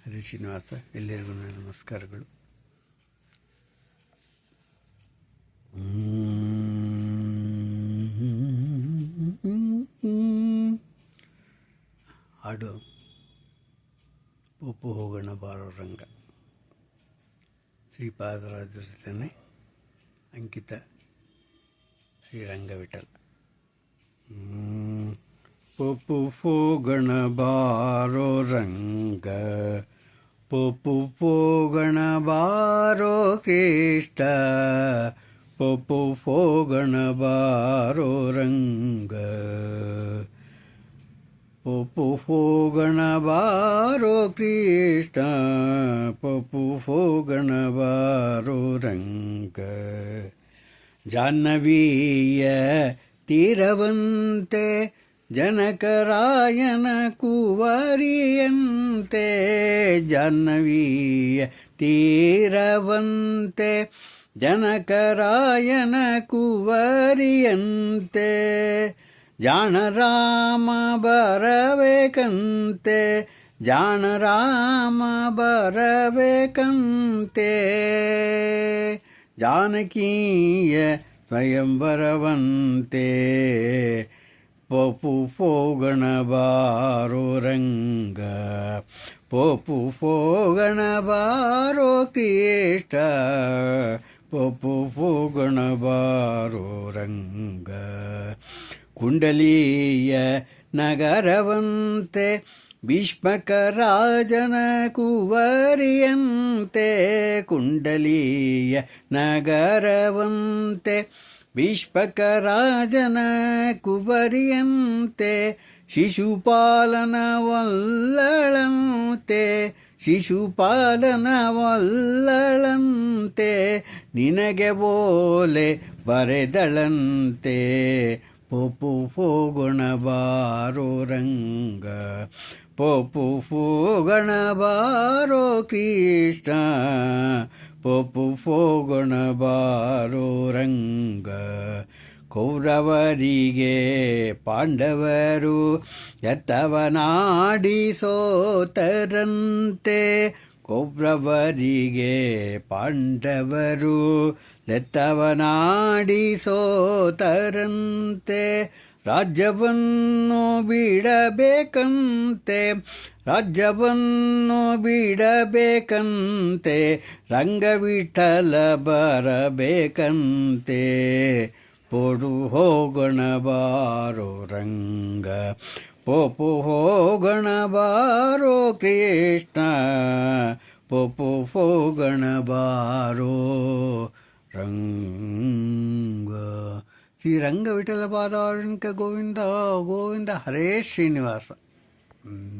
ಹರಿ ಶ್ರೀನಿವಾಸ. ಎಲ್ಲರಿಗೂ ನಮಸ್ಕಾರಗಳು. ಹಾಡು ಪೋಪು ಹೋಗೋಣ ಬಾರೋ ರಂಗ, ಶ್ರೀಪಾದರಾಜರ ರಚನೆ, ಅಂಕಿತ ಶ್ರೀರಂಗ ವಿಠಲ. ಪೋಪು ಹೋಗೋಣ ಬಾರೋ ರಂಗ, ಪೋಪು ಹೋಗೋಣ ಬಾರೋ ಕೃಷ್ಣ, ಪೋಪು ಹೋಗೋಣ ಬಾರೋ ರಂಗ, ಪೋಪು ಹೋಗೋಣ ಬಾರೋ ಕೃಷ್ಣ, ಪೋಪು ಹೋಗೋಣ ಬಾರೋ ರಂಗ. ಜಾಹ್ನವಿಯ ತೀರವಂತೆ ಜನಕರಾಯನ ಕುವರಿಯಂತೆ, ಜಾಹ್ನವಿಯ ತೀರವಂತೆ ಜನಕರಾಯನ ಕುವರಿಯಂತೆ, ಜಾಣ ರಾಮ ಬರಬೇಕಂತೆ, ಜಾಣ ರಾಮ ಬರಬೇಕಂತೆ, ಜಾನಕಿಯ ಸ್ವಯಂವರವಂತೆ, ಪೋಪು ಹೋಗೋಣ ಬಾರೋ ರಂಗ, ಪೋಪು ಹೋಗೋಣ ಬಾರೋ ಕೃಷ್ಣ, ಪೋಪು ಹೋಗೋಣ ಬಾರೋ ರಂಗ. ಕುಂಡಲಿಯ ನಗರವಂತೆ ಭೀಷ್ಮಕ ರಾಜನ ಕುವರಿಯಂತೆ, ಕುಂಡಲಿಯ ನಗರವಂತೆ ಭೀಷ್ಮಕ ರಾಜನ ಕುವರಿಯಂತೆ, ಶಿಶುಪಾಲನ ವಲ್ಲಳಂತೆ, ಶಿಶುಪಾಲನ ವಲ್ಲಳಂತೆ, ನಿನಗೆ ಬೋಲೆ ಬರೆದಳಂತೆ, ಪೋಪು ಹೋಗೋಣ ಬಾರೋ ರಂಗ, ಪೋಪು ಹೋಗೋಣ ಬಾರೋ ಕೃಷ್ಣ, ಪೋಪು ಹೋಗೋಣ ಬಾರೋ ರಂಗ. ಕೌರವರಿಗೆ ಪಾಂಡವರು ಎತ್ತವನಾಡಿ ಸೋತರಂತೆ, ಕೌರವರಿಗೆ ಪಾಂಡವರು ಎತ್ತವನಾಡಿ ಸೋತರಂತೆ, ರಾಜ್ಯವನ್ನು ಬಿಡಬೇಕಂತೆ, ರಾಜ್ಯವನ್ನು ಬಿಡಬೇಕಂತೆ, ರಂಗವಿಠಲ ಬರಬೇಕಂತೆ, ಪೋಡು ಹೋಗೋಣ ಬಾರೋ ರಂಗ, ಪೋಪು ಹೋಗೋಣ ಬಾರೋ ಕೃಷ್ಣ, ಪೋಪು ಹೋಗೋಣ ಬಾರೋ ರಂಗ. ಶ್ರೀರಂಗ ವಿಠಲ ಪಾದಾರವಿಂದ ಗೋವಿಂದ ಗೋವಿಂದ. ಹರೇ ಶ್ರೀನಿವಾಸ.